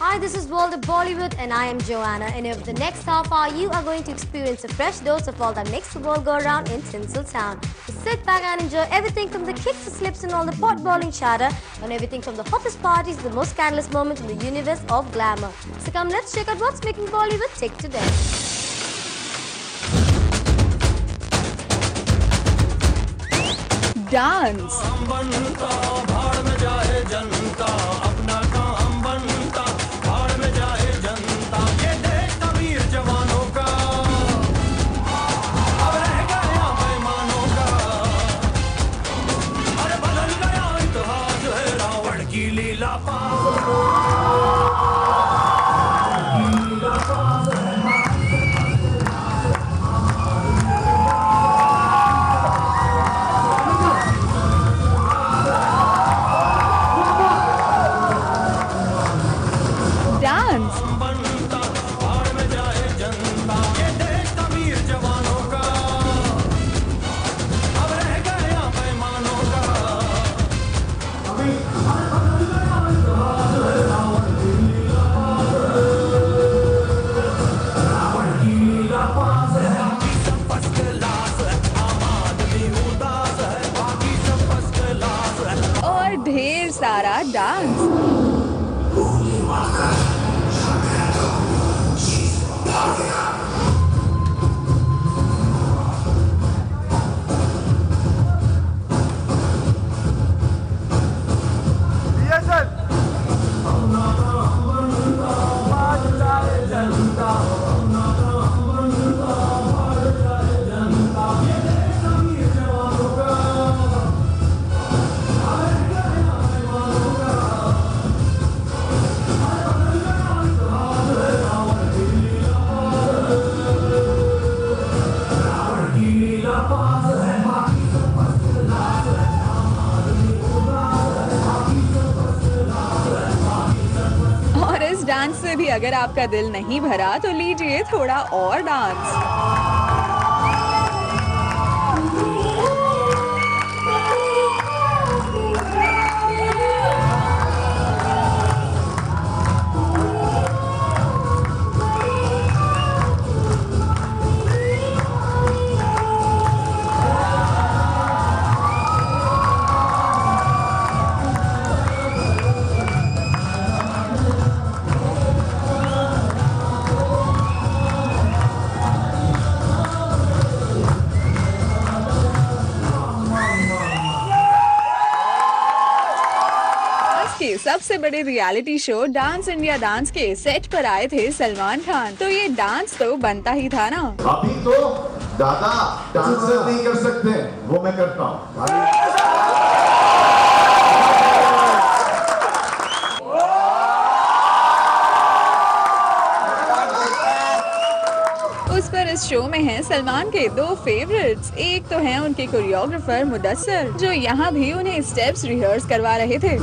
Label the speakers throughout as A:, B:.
A: Hi, this is World of Bollywood and I am Joanna, and over the next half hour you are going to experience a fresh dose of all that makes the world go around in Tinseltown. So sit back and enjoy everything from the kicks, the slips and all the pot-boiling chatter, and everything from the hottest parties to the most scandalous moments in the universe of glamour. So come, let's check out what's making Bollywood tick today.
B: Dance. ढेर सारा dance. Dance से भी अगर आपका दिल नहीं भरा तो लीजिए थोड़ा और डांस। सबसे बड़े reality show dance India dance के सेट पर आए थे सलमान खान, तो ये डांस तो बनता ही था ना।
C: अभी तो दादा डांसर नहीं कर सकते, वो मैं करता हूँ।
B: उस पर इस शो में हैं सलमान के दो फेवरेट्स। एक तो हैं उनके कोरियोग्राफर मुदस्सर, जो यहाँ भी उन्हें स्टेप्स रिहर्स करवा रहे थे।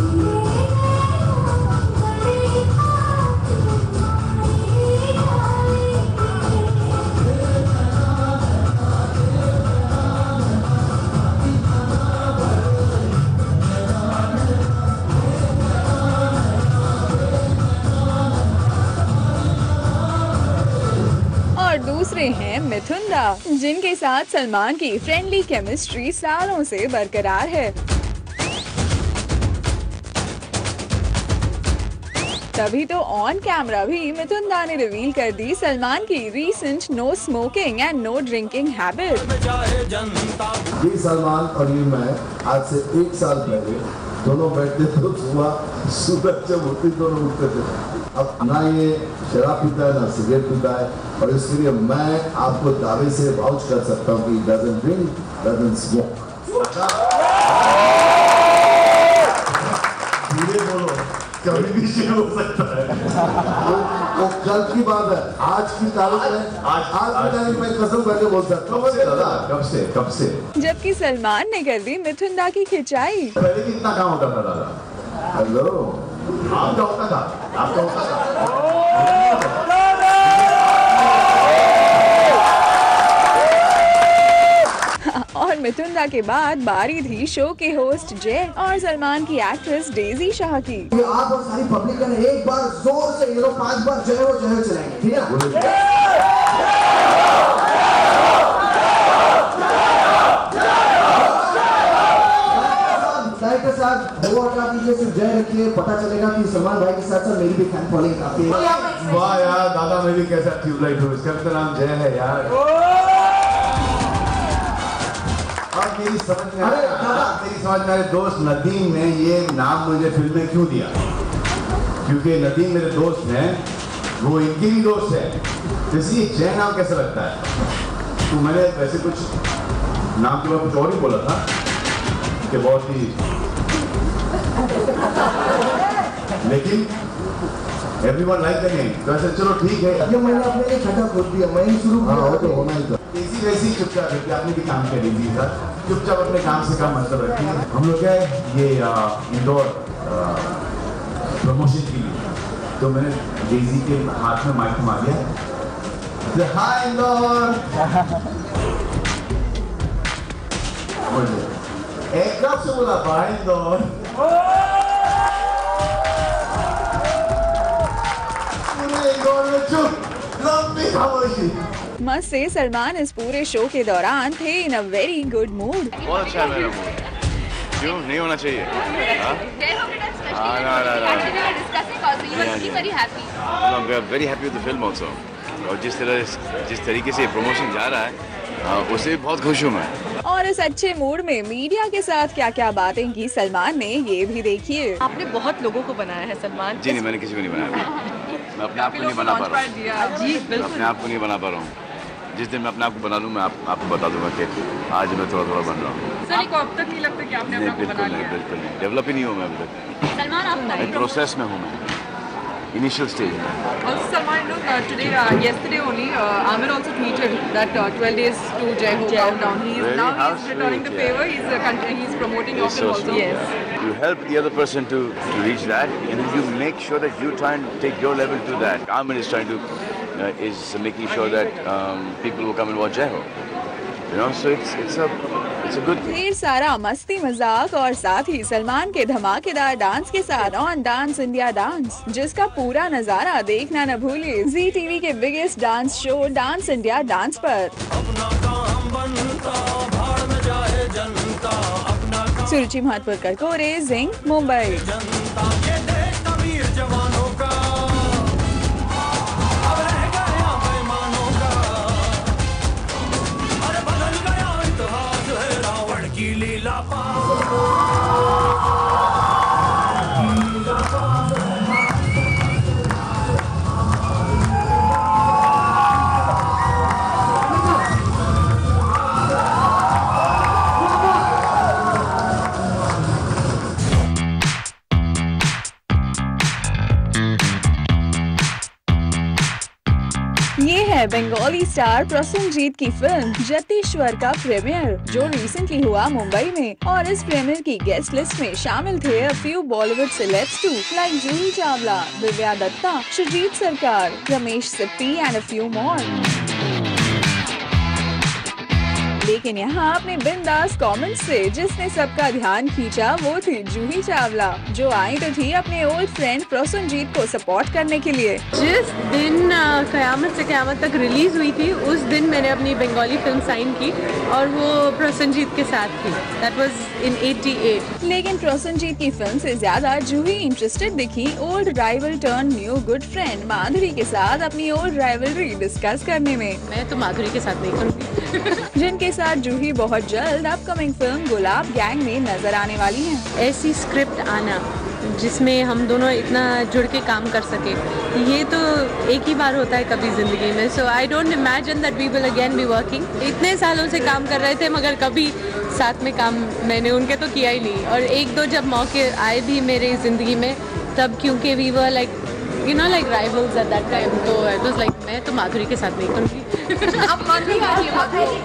B: दूसरे हैं मिथुन दा, जिनके साथ सलमान की फ्रेंडली केमिस्ट्री सालों से बरकरार है। तभी तो ऑन कैमरा भी मिथुन दा ने रिवील कर दी सलमान की recent no smoking and no drinking habit.
C: ये सलमान और ये मैं आज से 1 साल पहले दोनों बैठते तो सुबह जब उठती दोनों उठते थे। अब ना ये शराब पीता है ना सिगरेट पीता है, और इसके लिए मैं आपको दावे से वाउच कर सकता हूँ कि डजंट ड्रिंक डजंट स्मोक। धीरे बोलो, कभी भी शेयर हो सकता है। वो कल की बात है, आज की तारीख में आज की तारीख में कसम करके बोल सकता हूँ। कब से
B: जबकि सलमान ने कर दी मिथुन दा की खिंचाई।
C: पहले कितना काम होता था दादा? हेलो, आपका होता था।
B: और मिथुन दा के बाद बारी थी शो के होस्ट जय और सलमान की एक्ट्रेस डेजी शाह की।
D: आप और सारी पब्लिक का एक बार जोर से 5 बार जय हो चलाएंगे, ठीक है? डायरेक्टर साहब वो हटा दीजिए, सिर्फ जय रखिए, पता चलेगा कि सलमान भाई के साथ साथ मेरी भी फैन फॉलोइंग काफी है।
C: वाह यार दादा, मेरी कैसा ट्यूबलाइट हो, इसका तो नाम जय है यार। अब मेरी समझ में आया दोस्त नदीम ने ये नाम मुझे फिल्म में क्यों दिया, क्योंकि नदीम मेरे दोस्त हैं, वो इनके भी दोस्त है, इसलिए जय नाम कैसा लगता है। तो मैंने वैसे कुछ नाम के बाद कुछ और ही बोला था कि बहुत ही, लेकिन everyone like the name, तो ऐसे चलो ठीक है।
D: ये मैंने अपने लिए खड्डा खोद दिया, मैंने शुरू किया तो होना ही था।
C: इसी वैसी चुपचाप है, आपने भी काम कर लीजिए था, चुपचाप अपने काम से काम मतलब रखिए। हम लोग क्या है ये इंदौर प्रमोशन के लिए, तो मैंने डेजी के हाथ में माइक मार दिया, हाय इंदौर, एक कप से बोला बाय इंदौर, पूरे इंदौर में चुप, लंबी खामोशी।
B: मस्त से सलमान इस पूरे शो के दौरान थे इन अ वेरी गुड मूड।
E: बहुत अच्छा है मेरा मूड, क्यों नहीं होना चाहिए? Very happy with the film also, और जिस तरीके से प्रमोशन जा रहा है उससे बहुत खुश हूँ मैं।
B: और इस अच्छे मूड में मीडिया के साथ क्या क्या बातें की सलमान ने, ये भी देखिए।
F: आपने बहुत लोगों को बनाया है सलमान।
E: जी नहीं, मैंने किसी को नहीं बनाया, मैं अपने आप को नहीं बना पा रहा हूँ।
F: जी बिल्कुल,
E: अपने आप को नहीं बना पा रहा हूँ। जिस दिन मैं अपने आप को बना लूँ मैं आपको बता दूंगा कि आज मैं थोड़ा थोड़ा बन रहा हूँ।
F: सर को अब तक नहीं लगता कि आपने अपना को बना लिया?
E: बिल्कुल नहीं, डेवलप ही नहीं हूँ मैं अभी तक,
F: सलमान आप
E: प्रोसेस में हूँ मैं, इनिशियल स्टेज में।
F: Also, Salman, today, yesterday only, Amir also tweeted that 12 days to Jai Ho countdown.
E: Really? How
F: He's returning the
E: sweet,
F: favor. He's promoting your
E: It's
F: film
E: so
F: also.
E: sweet.
F: Yes.
E: You help the other person to reach that, and then you make sure that you try and take your level to that. Amir is trying to is making sure that people will come and watch Jai Ho. You know, so it's a good thing.
B: ढेर सारा मस्ती मजाक और साथ ही सलमान के धमाकेदार dance के साथ ऑन डांस इंडिया डांस, जिसका पूरा नजारा देखना न भूलिए जी टीवी के biggest dance show dance India dance पर। सुरुचि महतपुरकर कोरे, जिंग, मुंबई। ये है बंगाली स्टार प्रसन्नजीत की फिल्म जतेश्वर का प्रीमियर, जो रिसेंटली हुआ मुंबई में। और इस प्रीमियर की गेस्ट लिस्ट में शामिल थे a few Bollywood celebs too, like Juhi Chawla, Divya Dutta, Sujit सरकार, Ramesh Sippy and a few more। लेकिन यहाँ अपने बिंदास कमेंट्स से जिसने सबका ध्यान खींचा वो थी जूही चावला, जो आई तो थी अपने ओल्ड फ्रेंड प्रसन्नजीत को सपोर्ट करने के लिए।
F: जिस दिन कयामत से कयामत तक रिलीज हुई थी, उस दिन मैंने अपनी बंगाली फिल्म साइन की और वो प्रसन्नजीत के साथ थी। That was in 88।
B: लेकिन प्रसन्नजीत की फिल्म से ज्यादा जूही इंटरेस्टेड दिखी old rival turn new good friend Madhuri के साथ अपनी ओल्ड राइवलरी डिस्कस करने में।
F: मैं तो माधुरी के साथ नहीं करूँगी।
B: जिनके साथ जूही बहुत जल्द अपकमिंग फिल्म गुलाब गैंग में नजर आने वाली हैं।
F: ऐसी स्क्रिप्ट आना जिसमें हम दोनों इतना जुड़ के काम कर सके, ये तो एक ही बार होता है कभी जिंदगी में। So I don't imagine that we will again be working. इतने सालों से काम कर रहे थे मगर कभी साथ में काम मैंने उनके तो किया ही नहीं। और एक दो जब मौके आए भी मेरे जिंदगी में, तब क्योंकि we were like you know like rivals at that time, तो इट वाज लाइक मैं तो माधुरी के साथ नहीं करूँगी।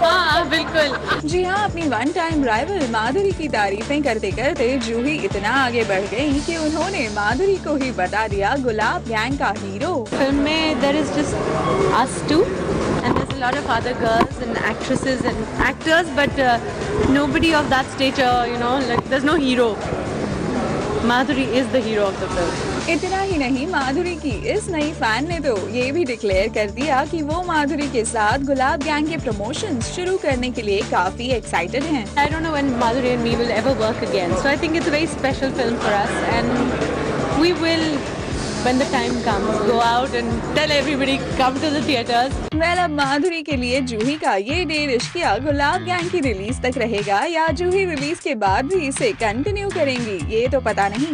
F: हाँ बिल्कुल।
B: जी हाँ, अपनी वन टाइम राइवल माधुरी की तारीफें करते करते जूही इतना आगे बढ़ गई कि उन्होंने माधुरी को ही बता दिया गुलाब गैंग का हीरो।
F: फिल्म में there is just us two and there is a lot of other girls and actresses and actors, but nobody of that stature, you know, like there's no hero. Madhuri is the hero of the film.
B: इतना ही नहीं, माधुरी की इस नई fan ने तो ये भी declare कर दिया कि वो माधुरी के साथ गुलाब गैंग के प्रमोशंस शुरू करने के लिए काफी एक्साइटेड हैं।
F: I don't know when Madhuri and me will ever work again, so I think it's a very special film for us, and we will, when the time comes, go out and tell everybody come to the theaters.
B: Well, अब माधुरी के लिए जूही का ये डेढ़ इश्किया गुलाब gang की release तक रहेगा या जूही रिलीज के बाद भी इसे कंटिन्यू करेंगी, ये तो पता नहीं।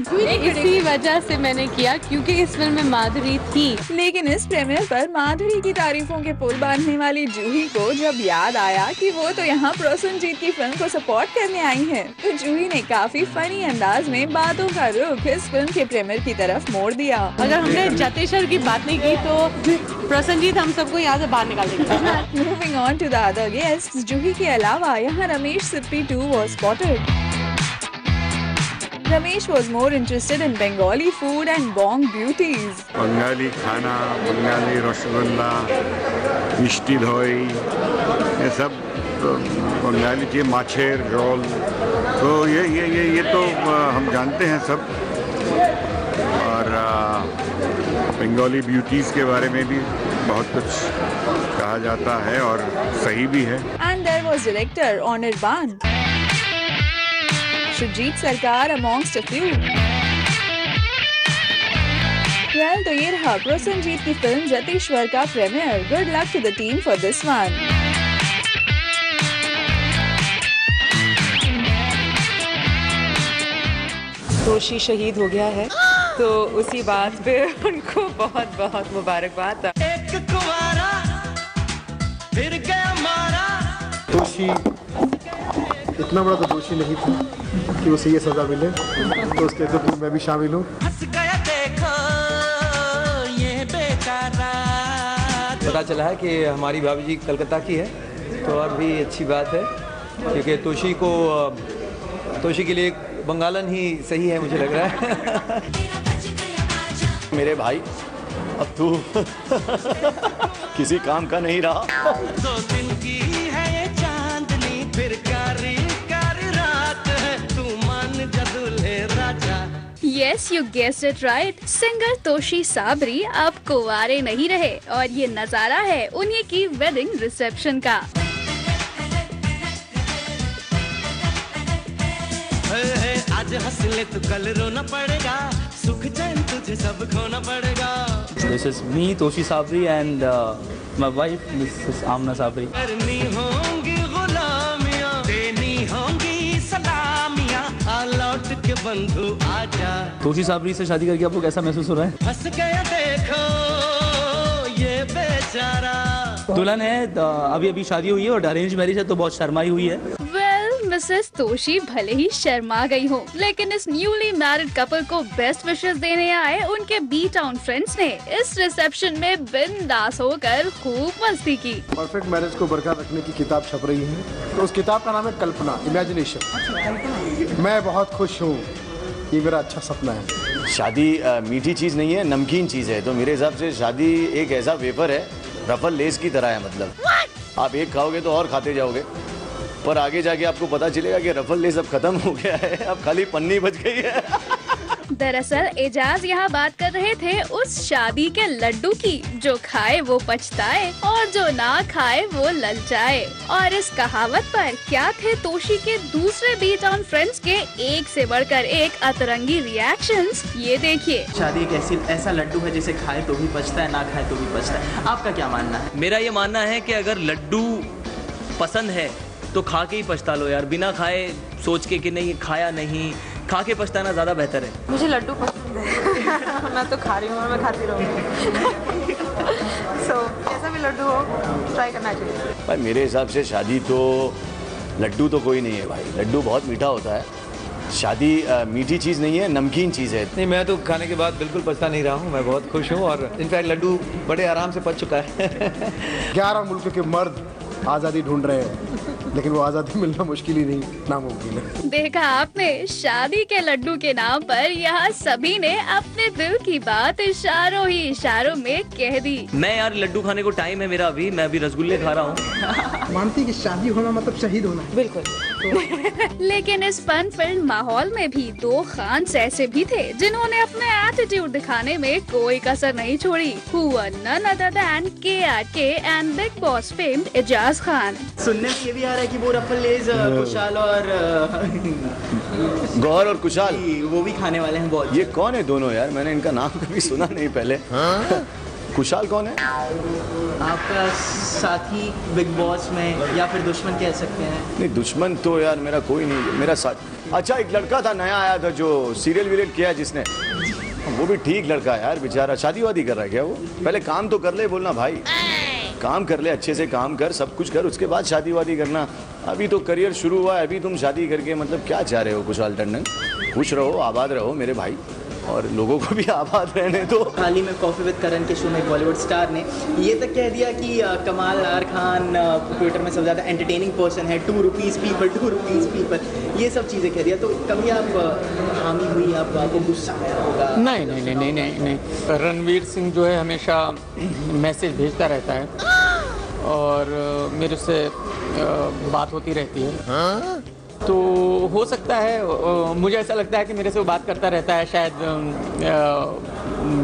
F: इसी वजह से मैंने किया क्योंकि इस फिल्म में माधुरी थी।
B: लेकिन इस प्रीमियर पर माधुरी की तारीफों के पुल बांधने वाली जूही को जब याद आया कि वो तो यहाँ प्रसन्नजीत की फिल्म को सपोर्ट करने आई है, तो जूही ने काफी फनी अंदाज में बातों का रुख इस फिल्म के प्रीमियर की तरफ मोड़ दिया।
F: अगर हमने जतेश्वर की बात नहीं की तो प्रसन्नजीत हम सबको यहाँ से बाहर निकाल देंगे।
B: Moving on to the other guests, जूही के अलावा यहाँ Ramesh Sippy too was spotted. Ramesh was more interested in Bengali food and bong beauties.
G: Bengali खाना, बंगाली रसगुल्ला, मिष्टी दही, ये सब बंगाली के माछेर रोल, तो ये तो हम जानते हैं सब। और बंगाली ब्यूटीज के बारे में भी बहुत कुछ कहा जाता है और सही भी है।
B: And there was director Anirban, Shujit Sarkar amongst a few. Well, तो ये रहा प्रसन्नजीत की फिल्म जतेश्वर का premiere. Good luck to the team for this one.
H: Toshi शहीद हो गया है, तो उसी बात पे उनको बहुत बहुत मुबारकबाद।
I: एक कुंवारा फिर गया मारा।
J: दोषी इतना बड़ा तो दोषी नहीं था कि उसे ये सजा मिले, तो उसके दुख में मैं भी शामिल हूँ।
I: हंस गया देखो ये बेचारा।
K: पता चला है कि हमारी भाभी जी कलकत्ता की है, तो और भी अच्छी बात है, क्योंकि तोशी के लिए बंगालन ही सही है, मुझे लग रहा है।
E: मेरे भाई, अब तू किसी काम का नहीं रहा।
I: दो दिन की है ये चांदनी, फिर कारी कारी रात है, तू मान जा दूल्हे राजा।
L: Yes, you guessed it right. Singer Toshi Sabri अब कुंवारे नहीं रहे और ये नजारा है उन्हीं की वेडिंग रिसेप्शन का।
I: आज हंस ले तो कल रोना पड़ेगा, सुख चैन तुझे सब खोना पड़ेगा।
M: This is me, Toshi Sabri, and my wife, Mrs. Amna Sabri.
I: करनी होंगी गुलामियाँ, देनी होंगी सलामियाँ, आ लौट के बंधु आजा।
M: तोशी साबरी से शादी करके आपको कैसा महसूस हो रहा है?
I: हंस गया देखो ये बेचारा।
M: दुल्हन है, अभी शादी हुई है और अरेंज मैरिज है, तो बहुत शर्माई हुई है।
L: मिसेस तोशी भले ही शर्मा गई हो, लेकिन इस न्यूली मैरिड कपल को बेस्ट विशेस देने आए उनके बी टाउन फ्रेंड्स ने इस रिसेप्शन में बिंदास होकर खूब मस्ती की।
J: परफेक्ट मैरिज को बरकरार रखने की किताब छप रही है, तो उस किताब का नाम है कल्पना, इमेजिनेशन। मैं बहुत खुश हूँ, ये मेरा अच्छा सपना है।
E: शादी मीठी चीज़ नहीं है, नमकीन चीज़ है। तो मेरे हिसाब से शादी एक ऐसा वेफर है, रफल लेस की तरह है। मतलब आप एक खाओगे तो और खाते जाओगे, पर आगे जाके आपको पता चलेगा कि रफल लेस अब खत्म हो गया है, अब खाली पन्नी बच गई है।
L: दरअसल एजाज यहाँ बात कर रहे थे उस शादी के लड्डू की, जो खाए वो पछताए और जो ना खाए वो ललचाए। और इस कहावत पर क्या थे तोशी के दूसरे बी टाउन फ्रेंड्स के एक से बढ़कर एक अतरंगी रिएक्शंस, ये देखिए।
N: शादी एक ऐसा लड्डू है जिसे खाए तो भी पछता है, ना खाए तो भी पछता है। आपका क्या मानना है?
M: मेरा ये मानना है कि अगर लड्डू पसंद है तो खा के ही पछता लो यार, बिना खाए सोच के कि नहीं खाया नहीं, खा के पछताना ज़्यादा बेहतर है।
F: मुझे लड्डू पसंद है। मैं तो खा रही हूँ और मैं खाती रहूँगी। So, कैसा भी लड्डू हो ट्राई करना चाहिए।
E: भाई मेरे हिसाब से शादी तो लड्डू तो कोई नहीं है भाई, लड्डू बहुत मीठा होता है। शादी मीठी चीज़ नहीं है, नमकीन चीज़ है।
K: नहीं, मैं तो खाने के बाद बिल्कुल पछता नहीं रहा हूँ, मैं बहुत खुश हूँ और इनफैक्ट लड्डू बड़े आराम से पच चुका है।
J: 11 मुल्क के मर्द आज़ादी ढूंढ रहे हैं, लेकिन वो आज़ादी मिलना मुश्किल ही नहीं, नामुमकिन है।
L: देखा आपने, शादी के लड्डू के नाम पर यहाँ सभी ने अपने दिल की बात इशारों ही इशारों में कह दी।
M: मैं यार लड्डू खाने को टाइम है मेरा अभी, मैं अभी रसगुल्ले खा रहा हूँ।
O: मानती कि शादी होना मतलब शहीद होना है।
L: बिल्कुल। लेकिन इस फन फिल्म माहौल में भी 2 खान्स ऐसे भी थे जिन्होंने अपने एटीट्यूड दिखाने में कोई कसर नहीं छोड़ी। Who were none other than KRK and Big Boss famed Ejaz Khan.
N: सुनने में ये भी आ रहा है कि वो रफलेज कुशाल और
E: गौहर और कुशाल
N: वो भी खाने वाले हैं बहुत।
E: ये कौन है दोनों यार? मैंने इनका नाम कभी सुना नहीं पहले। कुशाल कौन है?
N: आपका साथी बिग बॉस में, या फिर दुश्मन कह सकते हैं।
E: नहीं, दुश्मन तो यार मेरा कोई नहीं, मेरा साथ। अच्छा, एक लड़का था नया आया था जो सीरियल विरियल किया जिसने, वो भी ठीक लड़का है यार बेचारा। शादी वादी कर रहा है क्या वो? पहले काम तो कर ले, बोलना भाई काम कर ले, अच्छे से काम कर, सब कुछ कर, उसके बाद शादी वादी करना। अभी तो करियर शुरू हुआ है, अभी तुम शादी करके मतलब क्या चाह रहे हो कुशाल टंडन? खुश रहो, आबाद रहो मेरे भाई, और लोगों को भी आबाद रहने दो।
N: हाल ही में कॉफी विद करण के शो में बॉलीवुड स्टार ने ये तक कह दिया कि कमाल आर खान ट्विटर में सबसे ज़्यादा एंटरटेनिंग पर्सन है, 2 रुपीज़ पीपल, ये सब चीज़ें कह दिया। तो कभी आप हामी हुई, आपको गुस्सा आया होगा?
P: नहीं। रणवीर सिंह जो है हमेशा मैसेज भेजता रहता है और मेरे से बात होती रहती है। तो हो सकता है, मुझे ऐसा लगता है कि मेरे से वो बात करता रहता है, शायद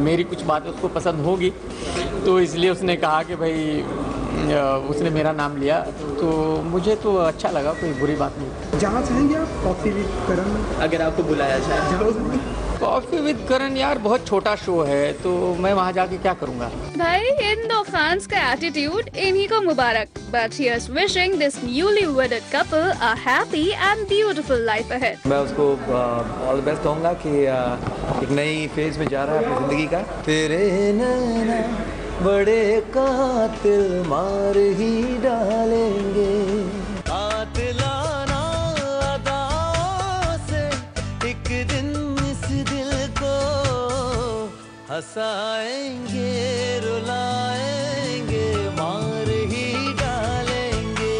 P: मेरी कुछ बात उसको पसंद होगी, तो इसलिए उसने कहा कि भाई उसने मेरा नाम लिया, तो मुझे तो अच्छा लगा, कोई बुरी बात नहीं।
O: जाना चाहेंगे आप कॉफी विद करण?
N: अगर आपको बुलाया जाए।
P: कॉफी विद करण यार बहुत छोटा शो है, तो मैं वहाँ जाके क्या करूँगा?
L: भाई इन 2 खान्स का एटीट्यूड इन्हीं को मुबारक। But here's wishing this newly wedded couple a happy and beautiful life ahead.
K: मैं उसको ऑल द बेस्ट कहूँगा कि एक नई फेज में जा रहा है अपनी जिंदगी का। तेरे नैना बड़े कातिल मार ही डालेंगे,
I: कातिलाना अदाओं से एक दिन इस दिल को हंसाएंगे, रुलाएंगे, मार ही डालेंगे।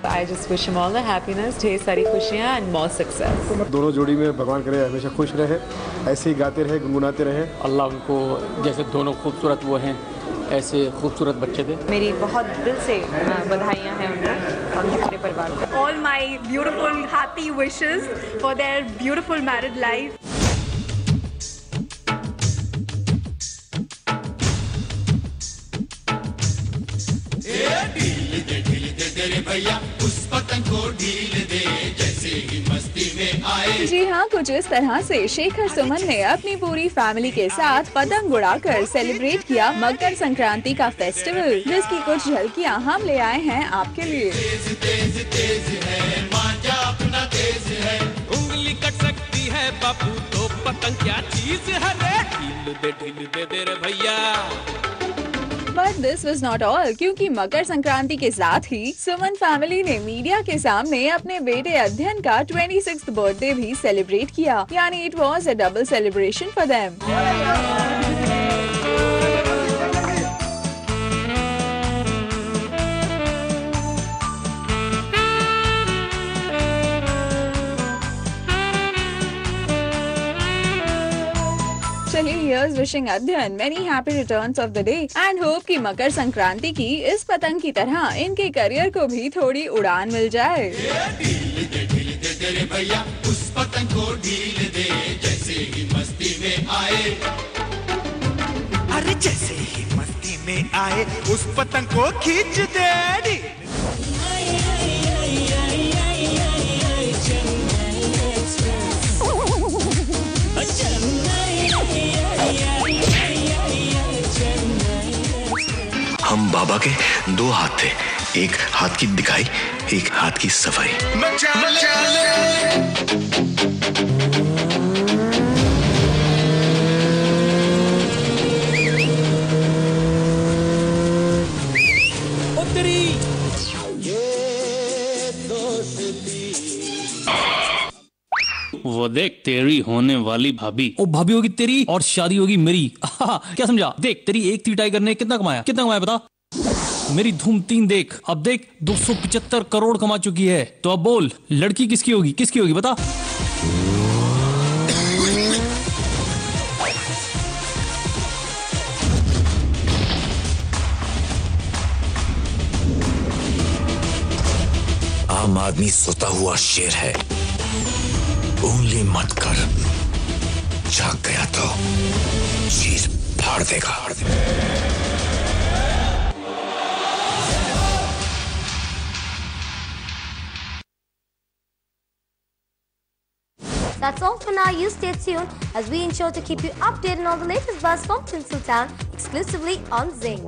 H: I just wish him all the happiness, ढेर सारी खुशियाँ and more success.
J: दोनों जोड़ी में भगवान करे हमेशा खुश रहे, ऐसे ही गाते रहे, गुनगुनाते रहे।
P: अल्लाह उनको जैसे दोनों खूबसूरत वो हैं ऐसे खूबसूरत बच्चे थे।
H: मेरी बहुत दिल से बधाइयाँ हैं उनको और उनके पूरे परिवार को।
Q: All my beautiful happy wishes for their beautiful married life.
I: भैया उस पतंग को ढील दे, जैसे ही मस्ती में आए।
B: जी हाँ, कुछ इस तरह से शेखर सुमन ने अपनी पूरी फैमिली के साथ पतंग उड़ाकर सेलिब्रेट किया मकर संक्रांति का फेस्टिवल, जिसकी कुछ झलकियाँ हम ले आए हैं आपके लिए।
I: तेज तेज तेज है मांझा अपना तेज है, उंगली कट सकती है बापू तो पतंग क्या चीज है रे, ढील दे रे भैया।
B: But this was not all, क्योंकि मकर संक्रांति के साथ ही सुमन फैमिली ने मीडिया के सामने अपने बेटे अध्ययन का 26th बर्थडे भी सेलिब्रेट किया, यानी it was a double celebration for them. Here's wishing Adhyan many happy returns of the day and hope कि मकर संक्रांति की इस पतंग की तरह इनके करियर को भी थोड़ी उड़ान मिल जाए।
I: ढील दे भैया उस पतंग को ढील दे, जैसे ही मस्ती में आए, अरे जैसे ही मस्ती में आए उस पतंग को खींच दे।
R: हम बाबा के 2 हाथ थे, एक हाथ की दिखाई, एक हाथ की सफाई।
S: वो देख तेरी होने वाली भाभी। ओ भाभी होगी तेरी और शादी होगी मेरी। क्या समझा? देख तेरी एक थी टाइगर ने कितना कमाया बता। मेरी धूम 3 देख, अब देख 275 करोड़ कमा चुकी है। तो अब बोल, लड़की किसकी होगी, किसकी होगी बता।
R: आम आदमी सोता हुआ शेर है, उंगली मत कर, जाग गया तो चीज फाड़ देगा।
A: That's all for now. You stay tuned as we ensure to keep you updated on all the latest buzz from Tinseltown exclusively on Zing.